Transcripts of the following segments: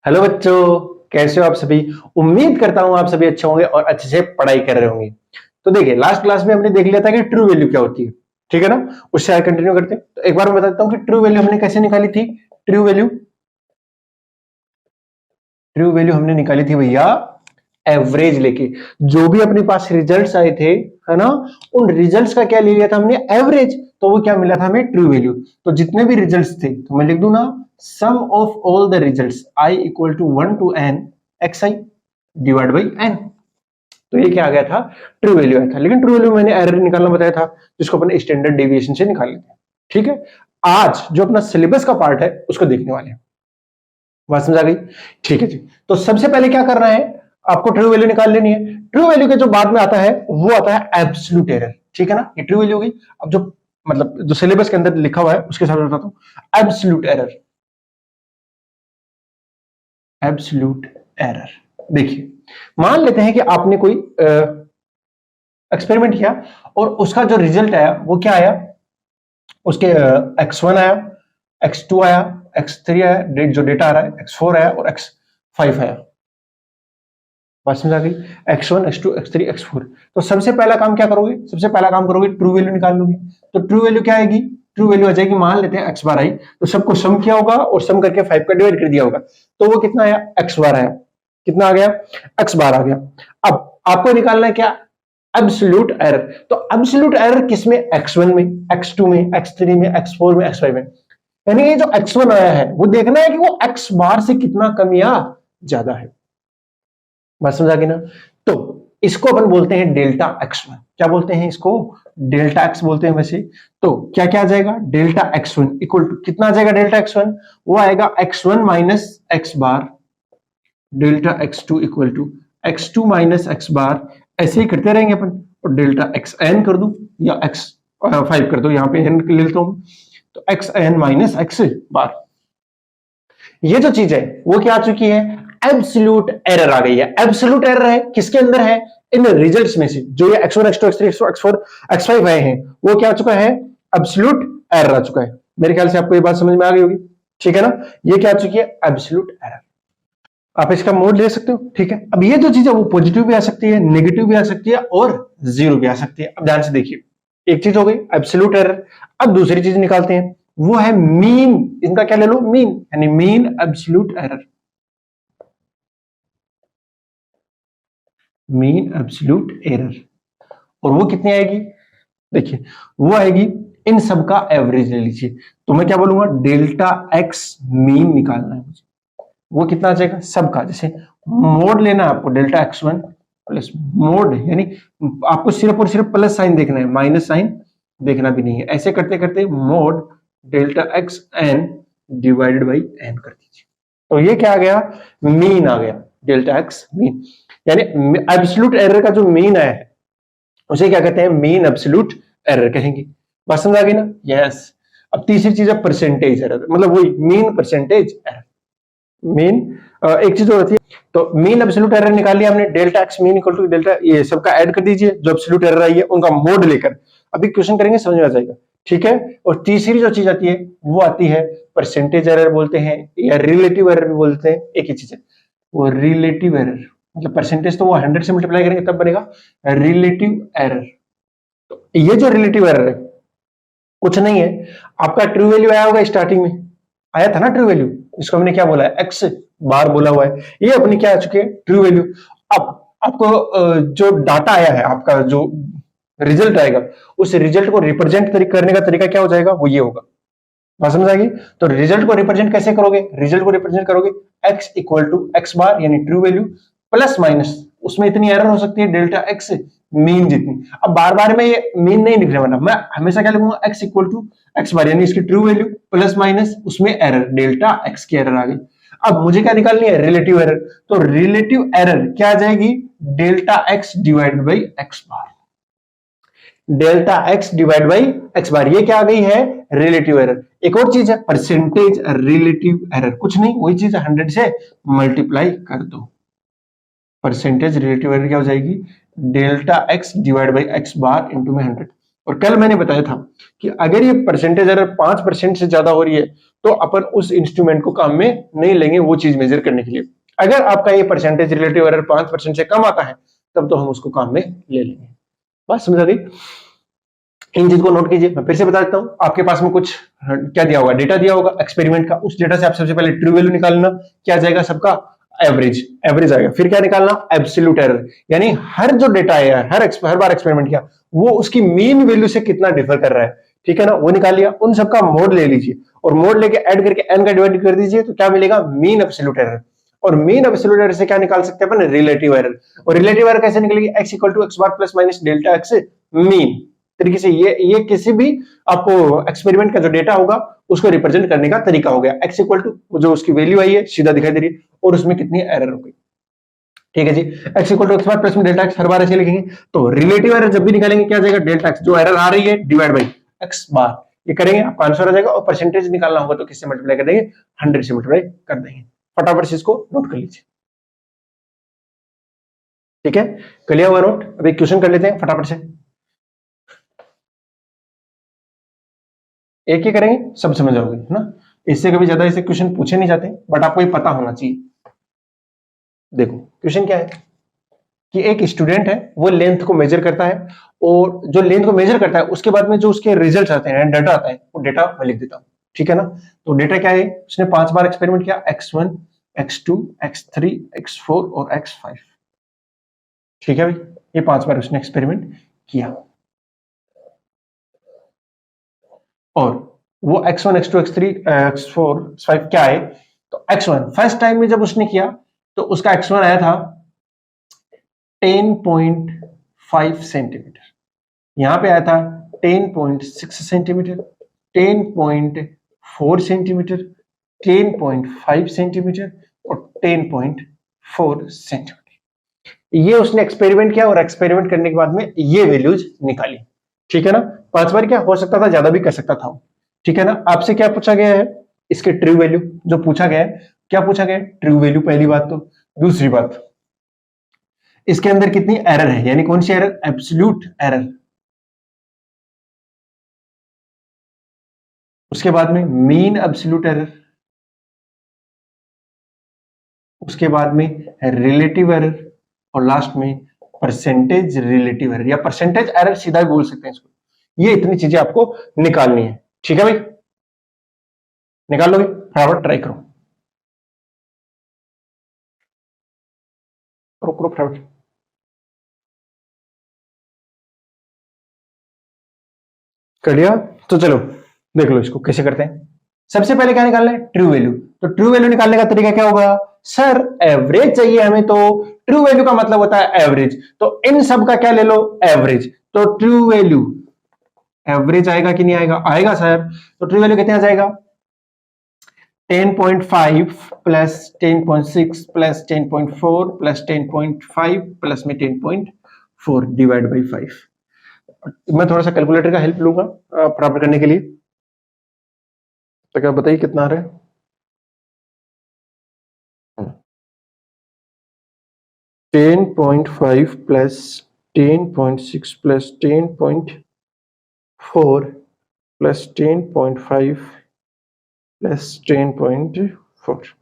Hello बच्चों, कैसे हो आप सभी। उम्मीद करता हूं आप सभी अच्छे होंगे और अच्छे से पढ़ाई कर रहे होंगे। तो देखिए, लास्ट क्लास में हमने देख लिया था कि ट्रू वैल्यू क्या होती है। ठीक है ना। उससे आगे कंटिन्यू करते हैं। तो एक बार मैं बताता हूं कि ट्रू वैल्यू हमने कैसे निकाली थी। ट्रू वैल्यू ट्रू वैल्यू हमने निकाली थी भैया, एवरेज लेके। जो भी अपने पास रिजल्ट्स आए थे, है ना, उन रिजल्ट्स का क्या ले लिया था हमने, एवरेज। तो वो क्या मिला था हमें, ट्रू वैल्यू। तो जितने भी रिजल्ट्स थे, तो मैं लिख दूं ना, sum of all the results I equal to 1 to n x I divide by n. तो ये क्या आ गया था, ट्रू वैल्यू आया था। लेकिन ट्रू वैल्यू मैंने एरर निकालना बताया था, जिसको अपने स्टैंडर्ड डेविएशन से निकाल लेते हैं। ठीक है। आज जो अपना सिलेबस का पार्ट है उसको देखने वाले हैं। बात समझ आ गई। ठीक है जी। तो सबसे पहले क्या करना है, आपको ट्रू वैल्यू निकाल लेनी है। ट्रू वैल्यू के जो बाद में आता है वो आता है एब्सोल्यूट एरर। ठीक है ना, ये ट्रू वैल्यू हो गई। अब जो मतलब जो सिलेबस के अंदर लिखा हुआ है उसके साथ बताता हूं, एब्सोल्यूट एरर। एब्सोल्यूट एरर, देखिए, मान लेते हैं कि आपने कोई एक्सपेरिमेंट किया और उसका जो रिजल्ट आया वो क्या आया, उसके x1 आया, x2 आया, x3 आया, जो डेटा आ रहा है x4 आया और x5 आया। बात समझ आ गई। x1 x2 x3 x4। तो सबसे पहला काम क्या करोगे, सबसे पहला काम करोगे ट्रू वैल्यू निकाल लोगे। तो ट्रू वैल्यू क्या आएगी, ट्रू वैल्यू आ जाएगी, मान लेते हैं x बार आई, तो सबको सम किया होगा और सम करके 5 का डिवाइड कर दिया होगा। तो वो कितना आया, x बार आया। कितना आ गया, x बार आ गया। अब आपको निकालना है क्या, एब्सोल्यूट एरर। तो एब्सोल्यूट एरर किसमें, x1 में, x2 में, x3 में, x4 में, x5 में। यानी ये जो x1 आया है वो देखना है कि वो x बार से कितना कम या ज्यादा है। बात समझ आ गई ना। तो इसको अपन बोलते हैं डेल्टा x1। क्या बोलते हैं इसको, डेल्टा x बोलते हैं वैसे। तो क्या क्या आ जाएगा, डेल्टा x1 इक्वल टू कितना आ जाएगा, डेल्टा x1 वो आएगा x1 minus x bar, delta x2 equal to x2 minus x bar. ऐसे ही करते रहेंगे अपन। और डेल्टा xn कर दू या x5 कर दो, यहां पे n ले लेता हूं। तो xn माइनस x बार, ये जो चीज है वो क्या आ चुकी है, एब्सोल्यूट एरर आ गई है। एब्सोल्यूट एरर है किसके अंदर है, इन रिजल्ट्स में से। जो ये x1 x2 x3 x4 x5 आए हैं, वो क्या आ चुका है, एब्सोल्यूट एरर आ चुका है। मेरे ख्याल से आपको ये बात समझ में आ गई होगी। ठीक है ना, ये क्या आ चुकी है, एब्सोल्यूट एरर। आप इसका मोड ले सकते हो। ठीक है। अब ये जो चीज है वो पॉजिटिव भी आ सकती है, नेगेटिव भी आ सकती है और जीरो भी आ सकती है। अब ध्यान से देखिए, एक चीज हो गई एब्सोल्यूट एरर। अब दूसरी चीज निकालते हैं, वो है मीन। इनका क्या ले लो, मीन, यानी mean absolute error. Mean absolute error, और वो कितनी आएगी, देखिए, वो आएगी, इन सब का एवरेज ले लीजिए। तो मैं क्या बोलूंगा, डेल्टा एक्स मीन निकालना है मुझे। वो कितना आ जाएगा, सबका। जैसे मोड लेना है आपको, डेल्टा x1 प्लस मोड, यानी आपको सिर्फ और सिर्फ प्लस साइन देखना है, माइनस साइन देखना भी नहीं है। ऐसे करते करते mod delta x n divided by n कर दीजिए। तो ये क्या आ गया, मीन आ गया, डेल्टा एक्स मीन। यानी एब्सोल्यूट एरर का जो मीन आया है उसे क्या कहते हैं, मीन एब्सोल्यूट एरर कहेंगे। बात समझ आ गई ना, यस। अब तीसरी चीज है परसेंटेज एरर, मतलब वही मीन परसेंटेज एरर। मीन एक चीज और होती है। तो मीन एब्सोल्यूट एरर निकाल लिया हमने, delta x mean equal to delta, ये सबका ऐड कर दीजिए जो एब्सोल्यूट एरर आई है उनका मोड लेकर। अभी क्वेश्चन करेंगे समझ में आ जाएगा। ठीक है। और तीसरी जो चीज आती है वो आती है परसेंटेज एरर बोलते हैं, या रिलेटिव एरर भी बोलते हैं, एक ही चीज है वो, रिलेटिव एरर। मतलब परसेंटेज तो वो 100 से मल्टीप्लाई करेंगे तब बनेगा रिलेटिव एरर। तो ये जो रिलेटिव एरर है कुछ नहीं है, आपका ट्रू वैल्यू आया होगा स्टार्टिंग में, आया था ना ट्रू वैल्यू, इसको हमने क्या बोला है, एक्स बार बोला हुआ है। ये अपनी क्या आ चुकी है, ट्रू वैल्यू। अब आपको जो डाटा आया है, आपका जो रिजल्ट आएगा, उस रिजल्ट को रिप्रेजेंट करने का तरीका क्या हो जाएगा, वो ये होगा। बात समझ आएगी। तो रिजल्ट को रिप्रेजेंट कैसे करोगे, रिजल्ट को रिप्रेजेंट करोगे x equal to x bar, यानी ट्रू वैल्यू प्लस माइनस, उसमें इतनी एरर हो सकती है डेल्टा एक्स मीन जितनी। अब बार बार में ये मीन नहीं लिखने वाला, मैं हमेशा क्या लिखूंगा, x equal to x bar, यानी इसकी ट्रू वैल्यू प्लस माइनस उसमें एरर, डेल्टा एक्स की एरर आ गई। अब मुझे क्या निकालनी है, रिलेटिव एरर। तो रिलेटिव एरर क्या आ जाएगी, delta x divided by x bar, delta x divide by x bar. ये क्या आ गई है, रिलेटिव एरर। एक और चीज है परसेंटेज रिलेटिव एरर, कुछ नहीं, वही चीज 100 से मल्टीप्लाई कर दो। परसेंटेज रिलेटिव एरर क्या हो जाएगी, delta x divide by x bar into में 100। और कल मैंने बताया था कि अगर ये परसेंटेज एरर 5% से ज्यादा हो रही है तो अपन उस इंस्ट्रूमेंट को काम में नहीं लेंगे वो चीज मेजर करने के लिए। अगर आपका ये परसेंटेज रिलेटिव एरर 5% से कम आता है तब तो हम उसको काम में ले लेंगे। बात समझ आ गई? इन चीज को नोट कीजिए। मैं फिर से बता देता हूं, आपके पास में कुछ क्या दिया होगा, डेटा दिया होगा एक्सपेरिमेंट का। उस डेटा से आप सबसे पहले ट्रू वैल्यू निकालना, क्या जाएगा सबका एवरेज, एवरेज आएगा। फिर क्या निकालना, एब्सोल्यूट एरर, यानी हर जो डेटा आया हर बार एक्सपेरिमेंट किया वो उसकी मीन वैल्यू से कितना डिफर कर रहा है, ठीक है ना, वो निकाल लिया। उन सबका मोड ले लीजिए और मोड लेके ऐड करके एन का डिवाइड कर दीजिए तो क्या मिलेगा, मीन एब्सोल्यूट एरर। और मीन एब्सोल्यूट एरर से क्या निकाल सकते हैं अपन, रिलेटिव एरर। और रिलेटिव एरर कैसे निकलेगी, x equal to x bar plus minus delta x mean तरीके से। ये किसी भी आपको एक्सपेरिमेंट का जो डेटा होगा उसको रिप्रेजेंट करने का तरीका हो गया। x इक्वल टू जो उसकी वैल्यू आई है सीधा दिखाई दे रही है और उसमें कितनी एरर हो गई, ठीक है जी। x equal to x bar plus में डेल्टा एक्स हर बार ऐसे लिखेंगे। तो रिलेटिव एरर जब भी निकालेंगे क्या जाएगा, डेल्टा एक्स जो एरर आ रही है डिवाइड बाई एक्स बार, ये करेंगे आपका आंसर आ जाएगा। और परसेंटेज निकालना होगा तो किससे मल्टीप्लाई कर देंगे, 100 से मल्टीप्लाई कर देंगे। फटाफट से इसको नोट कर लीजिए, ठीक है, क्लियर हुआ नोट। अभी क्वेश्चन कर लेते हैं फटाफट से, एक ही करेंगे सब समझ आओगे है ना। इससे कभी ज्यादा ऐसे क्वेश्चन पूछे नहीं जाते बट आपको ये पता होना चाहिए। देखो क्वेश्चन क्या है कि एक स्टूडेंट है वो लेंथ को मेजर करता है और जो लेंथ को मेजर करता है उसके बाद में जो उसके रिजल्ट आते हैं, डाटा आता है, वो डेटा मैं लिख देता हूं, ठीक है ना। तो डेटा क्या है, उसने 5 बार एक्सपेरिमेंट किया, x1 x2 x3 x4 और x5, ठीक है भाई, ये 5 बार उसने एक्सपेरिमेंट किया। और वो x1 x2 x3 x4 x5 क्या है, तो x1 फर्स्ट टाइम में जब उसने किया तो उसका x1 आया था 10.5 सेंटीमीटर, यहां पे आया था 10.6 सेंटीमीटर, 10.4 सेंटीमीटर, 10.5 सेंटीमीटर और 10.4 सेंटीमीटर। ये उसने एक्सपेरिमेंट किया और एक्सपेरिमेंट करने के बाद में ये वैल्यूज निकाली, ठीक है ना। 5 बार क्या हो सकता था, ज्यादा भी कर सकता था, ठीक है ना। आपसे क्या पूछा गया है, इसके ट्रू वैल्यू जो पूछा गया है, क्या पूछा गया है, ट्रू वैल्यू पहली बात। तो दूसरी बात, इसके अंदर कितनी एरर है, यानी कौन सी एरर, एब्सोल्यूट एरर। उसके बाद में मीन एब्सोल्यूट एरर, उसके बाद में रिलेटिव एरर और लास्ट में परसेंटेज रिलेटिव एरर या परसेंटेज एरर, सीधा भी बोल सकते हैं इसको। ये इतनी चीजें आपको निकालनी है, ठीक है भाई, निकाल लोगे, फटाफट ट्राई करो, करो करो फटाफट। कर लिया, तो चलो देख लो इसको कैसे करते हैं। सबसे पहले क्या निकालना है, ट्रू वैल्यू। तो ट्रू वैल्यू निकालने का तरीका क्या होगा, सर एवरेज चाहिए हमें, तो ट्रू वैल्यू का मतलब होता है एवरेज, तो इन सब का क्या ले लो, एवरेज। तो ट्रू वैल्यू एवरेज आएगा कि नहीं आएगा, आएगा सर। तो ट्रू वैल्यू कितने आ जाएगा, 10.5 प्लस 10.6 प्लस 10.4 प्लस 10.5 प्लस में 10.4 डिवाइड बाई 5। मैं थोड़ा सा कैलकुलेटर का हेल्प लूंगा प्राप्त करने के लिए, तो क्या बताइए कितना आ रहा है। 10.5 प्लस 10.6 प्लस 10.4 प्लस 10.5 प्लस 10.4,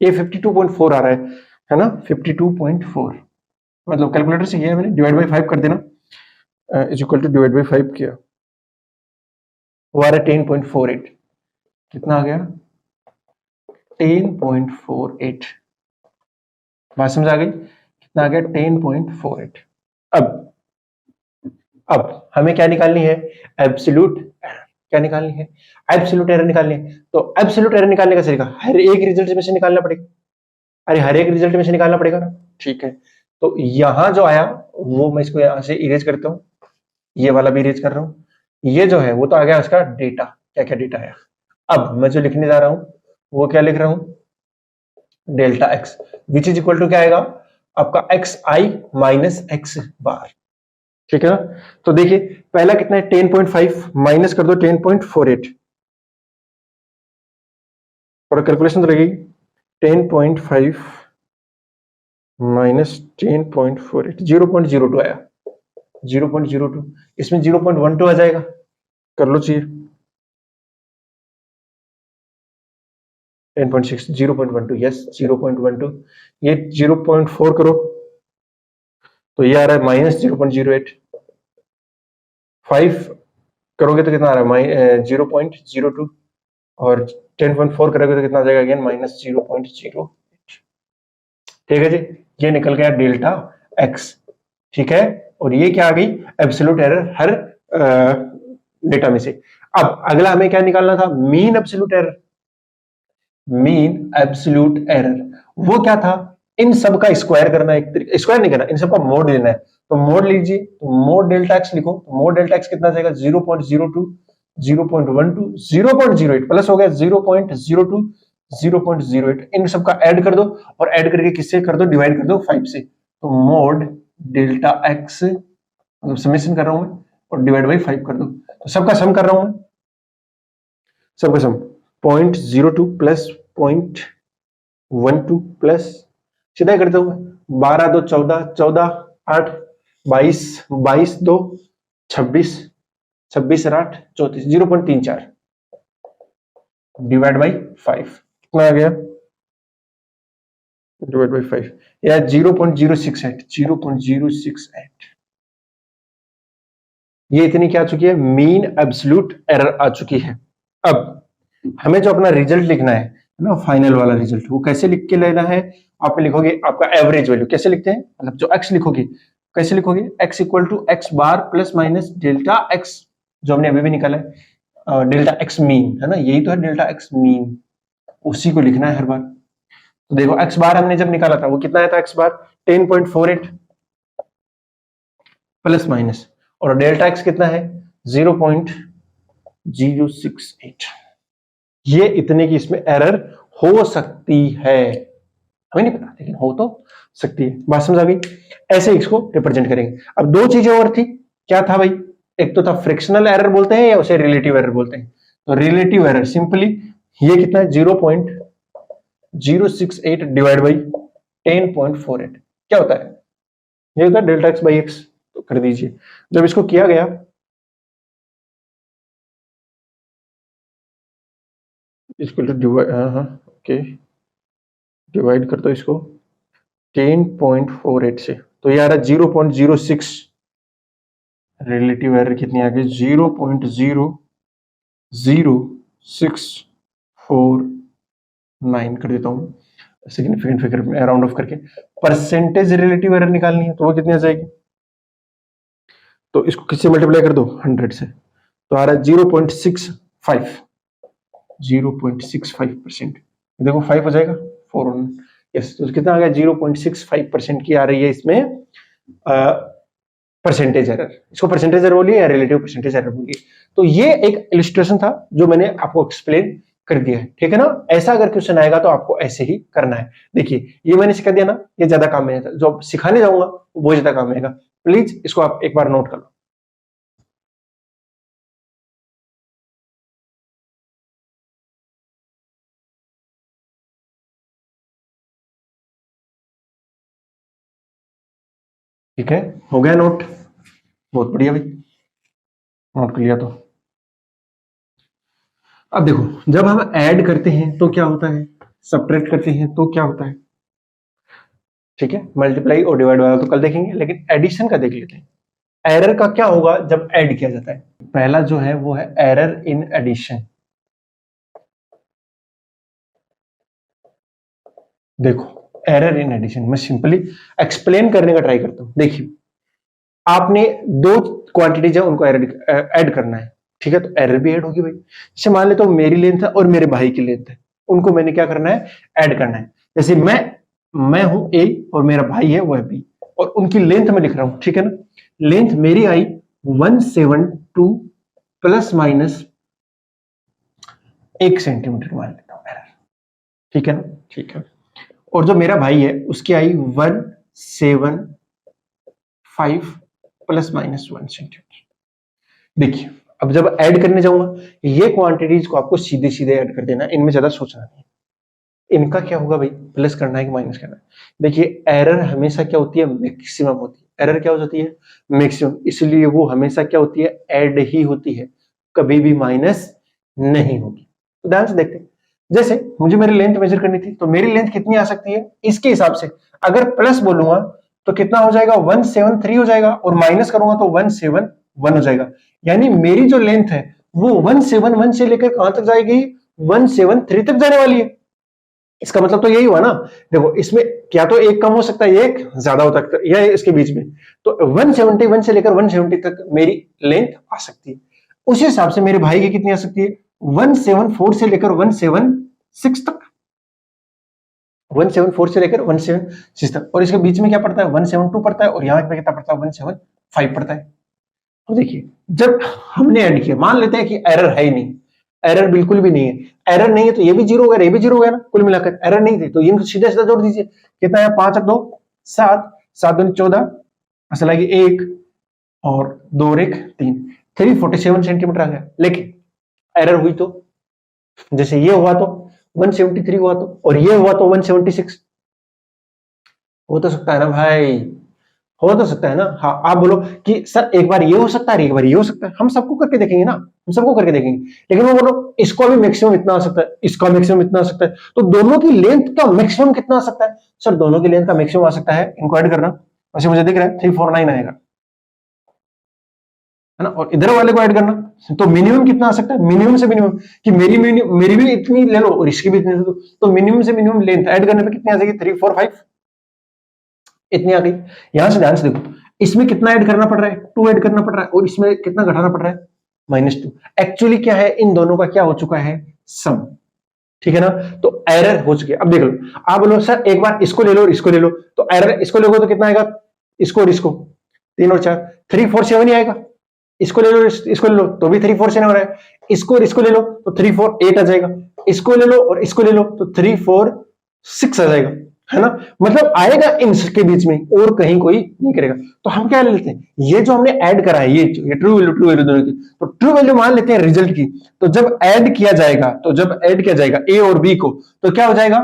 ये 52.4 आ रहा है ना, 52.4। मतलब कैलकुलेटर से किया मैंने, डिवाइड बाई 5 कर देना, is equal to divide by 5 किया, वो आ रहा है 10.48। कितना आ गया, 10.48। बात समझ आ गई, कितना आ गया, 10.48। अब हमें क्या निकालनी है, एब्सोल्यूट क्या निकालनी है, एब्सोल्यूट एरर निकालनी है। तो एब्सोल्यूट एरर निकालने का तरीका हर एक रिजल्ट में से निकालना पड़ेगा, अरे हर एक रिजल्ट में से निकालना पड़ेगा ना, ठीक है। तो यहां जो आया वो मैं इसको यहां से इरेज करता हूं, ये वाला भी इरेज कर रहा हूं। ये जो है वो तो आ गया उसका डेटा, क्या क्या डेटा आया। अब मैं जो लिखने जा रहा हूं वो क्या लिख रहा हूं, delta x which is equal to क्या आएगा आपका, x i minus x bar, ठीक है ना। तो देखिए पहला कितना है, 10.5 माइनस कर दो 10.48, थोड़ा कैलकुलेशन तो लगेगी। 10.5 माइनस 10.48, 0.02 आया, 0.02, इसमें 0.12 आ जाएगा, कर लो चाहिए 10.6, 0.12, यस 0.12, ये 0.4 करो तो ये आ रहा है -0.08, 5 करोगे तो कितना आ रहा है 0.02, और 10.4 करोगे तो कितना आ जाएगा अगेन -0.08। ठीक है जी, ये निकल गया डेल्टा एक्स। ठीक है, और ये क्या आ गई, एब्सोल्यूट एरर हर डेटा में से। अब अगला हमें क्या निकालना था, mean absolute error. Mean absolute error वो क्या था, इन सब का स्क्वायर करना, एक तरीके स्क्वायर नहीं करना, इन सब का मोड लेना है। तो मोड लीजिए, तो मोड डेल्टा एक्स लिखो, तो मोड डेल्टा एक्स कितना जाएगा 0.02, 0.12, 0.08 प्लस हो गया 0.02, 0.08, इन सब का ऐड कर दो, और ऐड करके किससे कर दो, डिवाइड कर दो 5 से। तो मोड डेल्टा एक्स, मतलब समेशन कर रहा हूं मैं, और डिवाइड बाई 5 कर दो, तो सबका सम कर रहा हूं, सबका सम 0.02 प्लस 0.12 प्लस, सीधा करता हूं 12 2 14, 14 8 22, 22 2 26, 26 8 34, 0.34 डिवाइड बाई 5 कितना आ गया, डिवाइड बाई 5 या 0.068, 0.068। ये इतनी क्या आ चुकी है, मीन एब्सोल्यूट एरर आ चुकी है। अब हमें जो अपना रिजल्ट लिखना है ना, फाइनल वाला रिजल्ट, वो कैसे लिख के लेना है, आप लिखोगे आपका एवरेज वैल्यू, कैसे लिखते हैं, मतलब जो एक्स लिखोगे कैसे लिखोगे, x equal to x bar plus minus delta x, जो हमने अभी भी निकाला है, डेल्टा एक्स मीन है ना, यही तो है डेल्टा एक्स मीन, उसी को लिखना है हर बार। तो देखो एक्स बार हमने जब निकाला था वो कितना आया था, एक्स बार 10.48 प्लस माइनस, और डेल्टा एक्स कितना है 0.068। ये इतने की इसमें एरर हो सकती है, हमें नहीं पता लेकिन हो तो सकती है। बात समझ आ गई, ऐसे इसको रिप्रेजेंट करेंगे। अब दो चीजें और थी, क्या था भाई, एक तो था फ्रिक्शनल एरर बोलते हैं या उसे रिलेटिव एरर बोलते हैं। तो रिलेटिव एरर सिंपली ये कितना है 0.068 डिवाइड बाई 10.48, क्या होता है, ये होता है डेल्टा एक्स बाई एक्स। तो कर दीजिए, जब इसको किया गया, इसको डिवाइड, हाँ ओके, डिवाइड कर दो इसको 10.48 से, तो ये आ रहा है 0.06, रिलेटिव एरर कितनी आ गई 0.00649 कर देता हूं, सिग्निफिकेंट फिगर में राउंड ऑफ करके। परसेंटेज रिलेटिव एरर निकालनी है तो वो कितनी आ जाएगी, तो इसको किससे मल्टीप्लाई कर दो 100 से, तो आ रहा है 0.65, 0.65%, देखो 5 हो जाएगा 4, यस, तो कितना आ गया 0.65% की आ रही है इसमें परसेंटेज एरर। इसको परसेंटेज एरर बोलिए या रिलेटिव परसेंटेज एरर बोलिए। तो ये एक इलस्ट्रेशन था जो मैंने आपको एक्सप्लेन कर दिया है, ठीक है ना। ऐसा अगर क्वेश्चन आएगा तो आपको ऐसे ही करना है। देखिए ये मैंने सिखा दिया ना, ये ज्यादा काम में आएगा, जो सिखाने जाऊंगा वो ज्यादा काम में आएगा। प्लीज इसको आप एक बार नोट कर लो। ठीक है, हो गया नोट, बहुत बढ़िया भाई, नोट कर लिया तो। अब देखो जब हम ऐड करते हैं तो क्या होता है, सब्ट्रैक्ट करते हैं तो क्या होता है, ठीक है, मल्टीप्लाई और डिवाइड वाला तो कल देखेंगे, लेकिन एडिशन का देख लेते हैं। एरर का क्या होगा जब ऐड किया जाता है, पहला जो है वो है एरर इन एडिशन। देखो एरर इन एडिशन मैं सिंपली एक्सप्लेन करने का ट्राई करता हूं। देखिए आपने दो क्वांटिटीज है उनको ऐड करना है, ठीक है, तो एरर भी ऐड होगी भाई। जैसे मान लेता हूं मेरी लेंथ है और मेरे भाई की लेंथ है, उनको मैंने क्या करना है, ऐड करना है। जैसे मैं हूं ए और मेरा भाई है वो है बी, और उनकी लेंथ में लिख रहा हूं, ठीक है ना। लेंथ मेरी आई 172 प्लस माइनस 1 सेंटीमीटर मान लेता हूं एरर, ठीक है ना, ठीक है। और जो मेरा भाई है उसकी आई 175 प्लस माइनस 1 सेंटीमीटर। देखिए अब जब ऐड करने जाऊंगा, ये क्वांटिटीज को आपको सीधे सीधे ऐड कर देना, इनमें ज्यादा सोचना नहीं। इनका क्या होगा भाई, प्लस करना है कि माइनस करना है। देखिए एरर हमेशा क्या होती है, मैक्सिमम होती है। एरर क्या हो जाती है, मैक्सिमम, इसलिए वो हमेशा क्या होती है, ऐड ही होती है, कभी भी माइनस नहीं होगी। तो ध्यान से देखते हैं, जैसे मुझे मेरी लेंथ मेजर करनी थी, तो मेरी लेंथ कितनी आ सकती है इसके हिसाब से, अगर प्लस बोलूंगा तो कितना हो जाएगा, 173 हो जाएगा, और माइनस करूंगा तो 171 हो जाएगा। यानी मेरी जो लेंथ है वो 171 से लेकर कहां तक जाएगी, 173 तक जाने वाली है। इसका मतलब तो यही हुआ ना, देखो इसमें क्या तो एक कम हो सकता है, एक ज्यादा हो सकता है, या इसके बीच में, तो 171 से लेकर 170 तक मेरी लेंथ आ सकती है। उसी हिसाब से मेरे भाई की कितनी आ सकती है, 174 से लेकर 176 तक, 174 से लेकर 176 तक, और इसके बीच में क्या पड़ता है, 172 पड़ता है, और यहां पे कितना पड़ता है, 175 पड़ता है। तो देखिए जब हमने ऐड किया, मान लेते हैं कि एरर है ही नहीं, एरर बिल्कुल भी नहीं है, एरर नहीं है तो ये भी जीरो हो गया, ये भी जीरो हो गया ना, कुल मिलाकर एरर नहीं थी तो इनको सीधा सीधा जोड़ दीजिए, कितना है, 5 और 2 7, 7 दूनी 14, असल है 1 और 2 और 1 3, 347 सेंटीमीटर आ गया। लेकिन एरर हुई तो, जैसे ये हुआ तो 173 हुआ तो, और ये हुआ तो 176, हो तो सकता है ना भाई, हो तो सकता है ना। हाँ आप बोलो कि सर एक बार ये हो सकता है, एक बार ये हो सकता है, हम सबको करके देखेंगे ना, हम सबको करके देखेंगे, लेकिन वो बोलो इसको भी मैक्सिमम इतना आ सकता है, इसका मैक्सिमम इतना आ सकता है, तो दोनों की लेंथ का मैक्सिमम कितना आ सकता है, सर दोनों की लेंथ का मैक्सिमम आ सकता है, इनको ऐड करना, वैसे मुझे दिख रहा है 349 आएगा, है ना, और इधर वाले को ऐड करना, तो मिनिमम कितना आ सकता है, मिनिमम से मिनिमम, कि मेरी भी इतनी ले लो और इसकी भी इतनी ले लो, तो मिनिमम से मिनिमम लेंथ ऐड करने पे कितनी आ जाएगी, 345 इतनी आ गई। यहां से ध्यान से देखो, इसमें कितना ऐड करना पड़ रहा है, 2 ऐड करना पड़ रहा है, और इसमें कितना घटाना पड़ रहा है, -2। एक्चुअली क्या है, इन दोनों का क्या हो चुका है, सम, ठीक है ना, तो एरर हो चुकी है। अब देख लो, आप बोलो सर एक बार इसको ले लो और इसको ले लो, तो एरर इसको लोगे तो कितना आएगा, इसको और इसको 3 और 4 347 ही आएगा, इसको ले लो इसको ले लो तो भी 347 हो रहा है, इसको और इसको ले लो तो 348 आ जाएगा, इसको ले लो और इसको ले लो तो 346 आ जाएगा, है ना, मतलब आएगा इनके बीच में, और कहीं कोई नहीं करेगा। तो हम क्या ले लेते हैं, ये जो हमने ऐड करा है, ये ट्रू वैल्यू दोनों की, तो ट्रू वैल्यू मान लेते हैं रिजल्ट की, तो जब ऐड किया जाएगा, ए और बी को, तो क्या हो जाएगा,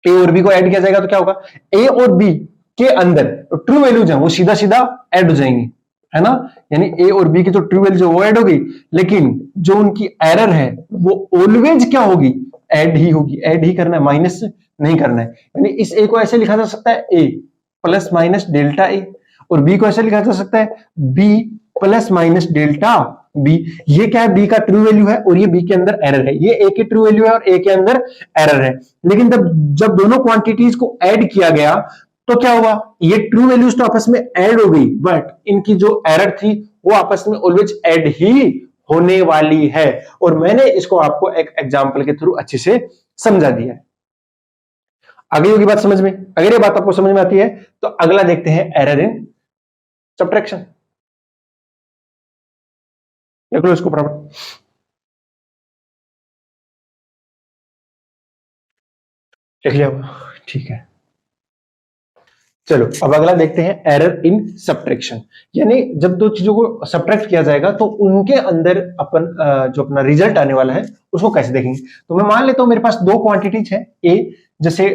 ए और बी को ऐड किया जाएगा तो क्या होगा, ए और बी के अंदर ट्रू वैल्यू जो है वो सीधा सीधा ऐड हो जाएंगी, है ना, यानी ए और बी की जो ट्रू वैल्यू वो ऐड हो गई, लेकिन जो उनकी एरर है वो ऑलवेज क्या होगी, ऐड ही होगी, ऐड ही करना है, माइनस नहीं करना है। यानी इस ए को ऐसे लिखा जा सकता है, a plus minus delta a, और बी को ऐसे लिखा जा सकता है, b plus minus delta b. ये क्या है, बी का ट्रू वैल्यू है और ये बी के अंदर एरर है, ये ए की ट्रू वैल्यू है और ए के अंदर एरर है। लेकिन जब दोनों क्वांटिटीज को ऐड किया गया तो क्या हुआ, ये ट्रू वैल्यूज तो आपस में ऐड हो गई, बट इनकी जो एरर थी वो आपस में ऑलवेज ऐड ही होने वाली है, और मैंने इसको आपको एक एग्जांपल के थ्रू अच्छे से समझा दिया है। आगे होगी बात समझ में, अगर ये बात आपको समझ में आती है तो अगला देखते हैं, एरर इन सब्ट्रैक्शन। देख लो इसको बराबर, लिख लिया, ठीक है। चलो अब अगला देखते हैं, एरर इन सब्ट्रैक्शन, यानी जब दो चीजों को सब्ट्रैक्ट किया जाएगा तो उनके अंदर अपन जो अपना रिजल्ट आने वाला है उसको कैसे देखेंगे। तो मैं मान लेता हूं मेरे पास दो क्वांटिटीज है, ए जैसे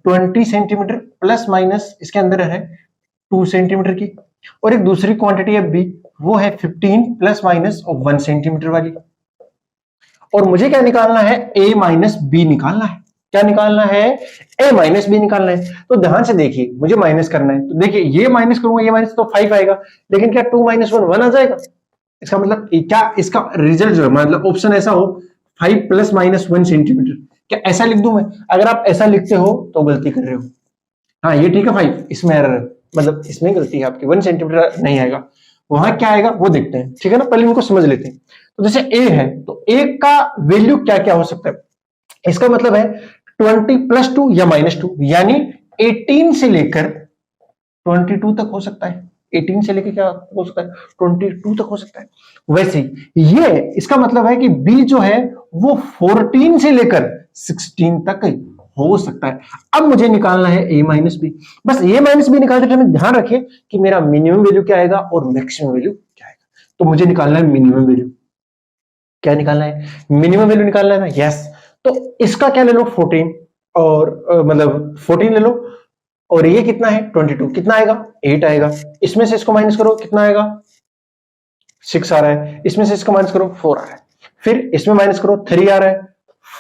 20 सेंटीमीटर प्लस माइनस इसके अंदर है 2 सेंटीमीटर की, और एक दूसरी क्वांटिटी है बी, वो है 15 प्लस माइनस 1 सेंटीमीटर वाली, और मुझे क्या निकालना है, ए माइनस बी निकालना है। क्या निकालना है, ए माइनस बी निकालना है। तो ध्यान से देखिए, मुझे माइनस करना है, तो देखिए ये माइनस करूंगा, ये माइनस तो 5 आएगा, लेकिन क्या 2 माइनस 1 1 आ जाएगा। इसका मतलब क्या, इसका रिजल्ट जो है, मतलब ऑप्शन ऐसा हो 5 प्लस माइनस 1 सेंटीमीटर, क्या ऐसा लिख दूं मैं? अगर आप ऐसा लिखते हो तो गलती कर रहे हो। हाँ ये ठीक है 5, इसमें एरर, मतलब इसमें गलती है आपकी, 1 सेंटीमीटर नहीं आएगा, वहां क्या आएगा वो देखते हैं, ठीक है ना, पहले इनको समझ लेते हैं। तो जैसे ए है, तो ए का वैल्यू क्या क्या हो सकता है, इसका मतलब है 20 प्लस 2 या -2, यानी 18 से लेकर 22 तक हो सकता है, 18 से लेकर क्या हो सकता है, 22 तक हो सकता है। वैसे ये इसका मतलब है कि बी जो है वो 14 से लेकर 16 तक हो सकता है। अब मुझे निकालना है ए माइनस बी, बस ए माइनस बी निकालते टाइम ध्यान रखिए कि मेरा मिनिमम वैल्यू क्या आएगा और मैक्सिमम वैल्यू क्या आएगा। तो मुझे निकालना है मिनिमम वैल्यू, क्या निकालना है, मिनिमम वैल्यू निकालना है ना, यस। तो इसका क्या ले लो 14, और मतलब 14 ले लो, और ये कितना है 22, कितना आएगा 8 आएगा। इसमें से इसको माइनस करो, कितना आएगा 6 आ रहा है। इसमें से इसको माइनस करो 4 आ रहा है। फिर इसमें माइनस करो 3 आ रहा है,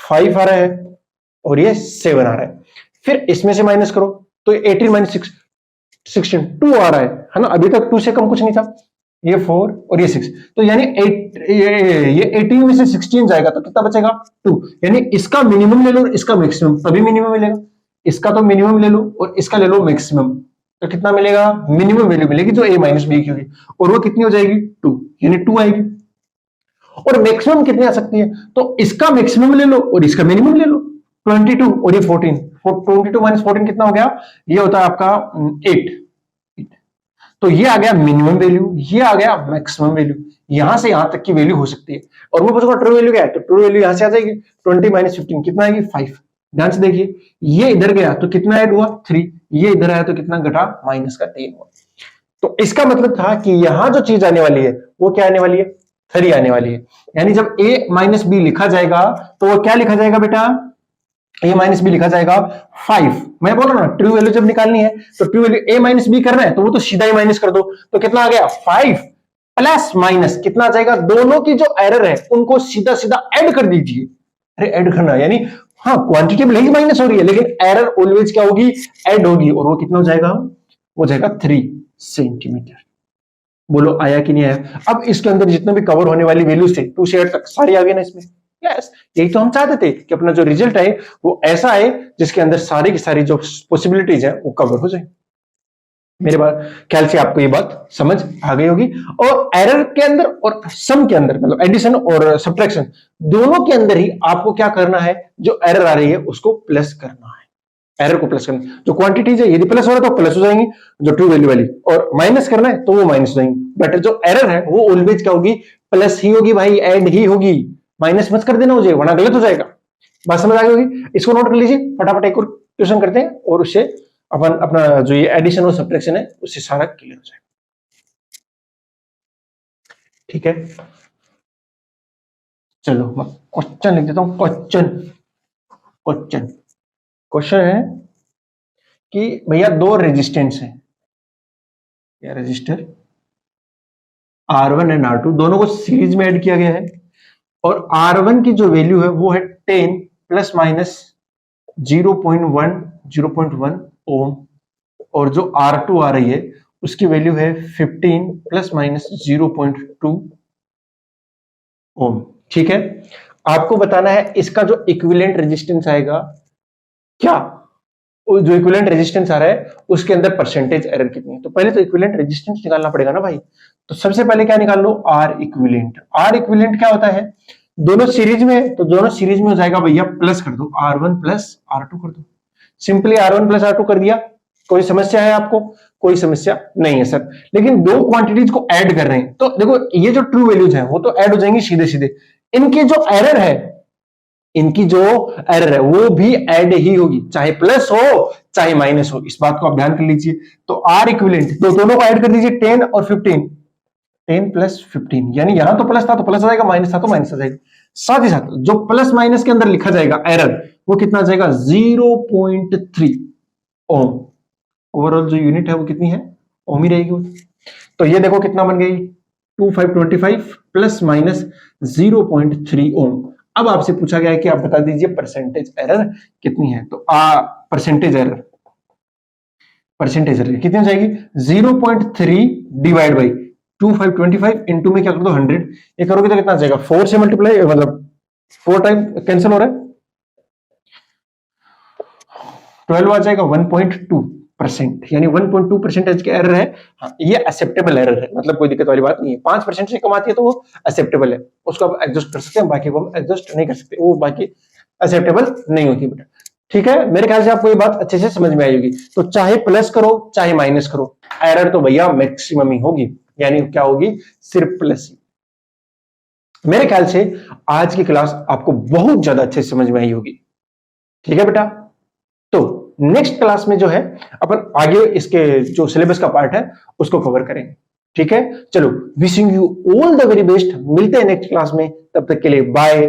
5 आ रहा है और ये 7 आ रहा है। फिर इसमें से माइनस करो तो 18 माइनस 6 16 2 आ रहा है ना। अभी तक 2 से कम कुछ नहीं था। ये 4 और ये 6, तो यानी 8 ये 18 में से 16 जाएगा तो कितना बचेगा 2। यानी इसका मिनिमम ले लो और इसका मैक्सिमम, तभी मिनिमम मिलेगा। इसका तो मिनिमम ले लो और इसका ले लो मैक्सिमम, तो कितना मिलेगा मिनिमम वैल्यू मिलेगी जो a माइनस बी की होगी, और वो कितनी हो जाएगी 2, यानी 2 आएगी। और मैक्सिमम कितनी आ सकती है, तो इसका मैक्सिमम ले लो और इसका मिनिमम ले लो 22 और ये 14, 22 माइनस 14 कितना हो गया, ये होता है आपका 8। तो ये आ गया मिनिमम वैल्यू, ये आ गया मैक्सिमम वैल्यू। यहां से यहां तक की वैल्यू हो सकती है। और वो पूछूंगा ट्रू वैल्यू क्या है, तो ट्रू वैल्यू यहां से आ जाएगी 20 माइनस 15 कितना आएगी 5। ध्यान से देखिए, ये इधर गया तो कितना ऐड हुआ 3, ये इधर आया तो कितना घटा माइनस का 3 हुआ। तो इसका मतलब था कि यहां जो चीज आने वाली है वो क्या आने वाली है 3 आने वाली है। यानी जब a माइनस बी लिखा जाएगा तो वो क्या लिखा जाएगा बेटा, a माइनस बी लिखा जाएगा 5। मैं बोल रहा हूं ना ट्रू वैल्यू जब निकालनी है तो true value a minus b करना है तो वो तो सीधा ही माइनस कर दो, तो कितना आ गया 5 प्लस माइनस कितना आ जाएगा, दोनों की जो एरर है उनको सीधा सीधा ऐड कर दीजिए। अरे ऐड करना यानी हाँ क्वांटिटी भले माइनस हो रही है लेकिन एरर ऑलवेज क्या होगी ऐड होगी, और वो कितना हो जाएगा, वो जाएगा 3 सेंटीमीटर। बोलो आया कि नहीं आया। अब इसके अंदर जितने भी कवर होने वाली वैल्यू से 2 से 8 तक सारी आ गई ना इसमें। यस, यही तो हम चाहते थे कि अपना जो रिजल्ट है वो ऐसा है जिसके अंदर सारी की सारी जो पॉसिबिलिटीज है वो कवर हो जाए। मेरे बात ख्याल से आपको ये बात समझ आ गई होगी। और एरर के अंदर और सम के अंदर मतलब एडिशन और सब्ट्रैक्शन दोनों के अंदर ही आपको क्या करना है, जो एरर आ रही है उसको प्लस करना है। एरर को प्लस करना, जो क्वांटिटीज है यदि प्लस हो रहा है तो प्लस हो जाएंगी जो ट्रू वैल्यू वाली, और माइनस करना है तो वो माइनस हो जाएंगी। बट जो एरर है वो ऑलवेज क्या होगी प्लस ही होगी भाई, ऐड ही होगी, माइनस मत कर देना मुझे वरना गलत हो जाएगा। बात समझ आ गई होगी। इसको नोट कर लीजिए, फटाफट एक और क्वेश्चन करते हैं और उससे अपन अपना जो ये एडिशन और सब्ट्रैक्शन है उससे सारा क्लियर हो जाएगा। ठीक है, चलो मैं क्वेश्चन लिख देता हूं। क्वेश्चन है कि भैया दो रेजिस्टेंस है, या रेजिस्टर R1 एंड R2 दोनों को सीरीज में ऐड किया गया है, और R1 की जो वैल्यू है वो है 10 प्लस माइनस 0.1 ओम, और जो R2 आ रही है उसकी वैल्यू है 15 प्लस माइनस 0.2 ओम। ठीक है, आपको बताना है इसका जो इक्विवेलेंट रेजिस्टेंस आएगा क्या, जो इक्विवेलेंट रेजिस्टेंस आ रहा है उसके अंदर परसेंटेज एरर कितनी है। तो पहले तो इक्विवेलेंट रेजिस्टेंस निकालना पड़ेगा ना भाई। तो सबसे पहले क्या निकाल लो आर इक्विवेलेंट। आर इक्विवेलेंट क्या होता है, दोनों सीरीज में, तो दोनों सीरीज में हो जाएगा भैया प्लस कर दो R1 प्लस R2 कर दो। सिंपली R1 प्लस R2 कर दिया। कोई समस्या है आपको, कोई समस्या नहीं है सर, लेकिन दो क्वांटिटीज को ऐड कर रहे हैं तो देखो ये जो ट्रू वैल्यूज है वो तो ऐड हो जाएंगी सीधे सीधे, इनकी जो एरर है, इनकी जो एरर है वो भी ऐड ही होगी, चाहे प्लस हो चाहे माइनस हो, इस बात को आप ध्यान कर लीजिए। तो आर इक्विवेलेंट तो दोनों को ऐड कर दीजिए 10 और 15, 10 प्लस 15, यानी यहां तो प्लस था तो प्लस आ जाएगा, माइनस था तो माइनस आ जाएगा। साथ ही साथ जो प्लस माइनस के अंदर लिखा जाएगा एरर वो कितना आ जाएगा 0.3 ओम। ओवरऑल जो यूनिट है वो कितनी है ओम ही रहेगी वो। तो ये देखो कितना बन गई 2525 प्लस माइनस 0.3 ओम। अब आपसे पूछा गया है कि आप बता दीजिए परसेंटेज एरर कितनी है। तो परसेंटेज एरर कितनी हो जाएगी 0.3 डिवाइड बाई 2525 इंटू में क्या कर दो 100, ये करोगे तो कितना आ जाएगा 4 से मल्टीप्लाई, मतलब 4 टाइम कैंसिल हो रहा है, 12 आ जाएगा 1.2%, यानी 1.2% के एरर है। हाँ, ये एक्सेप्टेबल एरर है, मतलब कोई दिक्कत वाली बात नहीं है। 5% से कम आती है तो वो एक्सेप्टेबल है, उसको आप एडजस्ट कर सकते हैं, बाकी को हम एडजस्ट नहीं कर सकते, वो बाकी एक्सेप्टेबल नहीं होती बेटा। ठीक है, मेरे ख्याल से आपको ये बात अच्छे से समझ में आई होगी। तो चाहे प्लस करो चाहे माइनस करो, एरर तो भैया मैक्सिमम ही होगी, यानी क्या होगी सिर्फ प्लस ही। मेरे ख्याल से आज की क्लास आपको बहुत ज्यादा अच्छे से समझ में आई होगी। ठीक है बेटा, तो नेक्स्ट क्लास में जो है अपन आगे इसके जो सिलेबस का पार्ट है उसको कवर करेंगे। ठीक है, चलो wishing you all the very best, मिलते हैं नेक्स्ट क्लास में, तब तक के लिए बाय।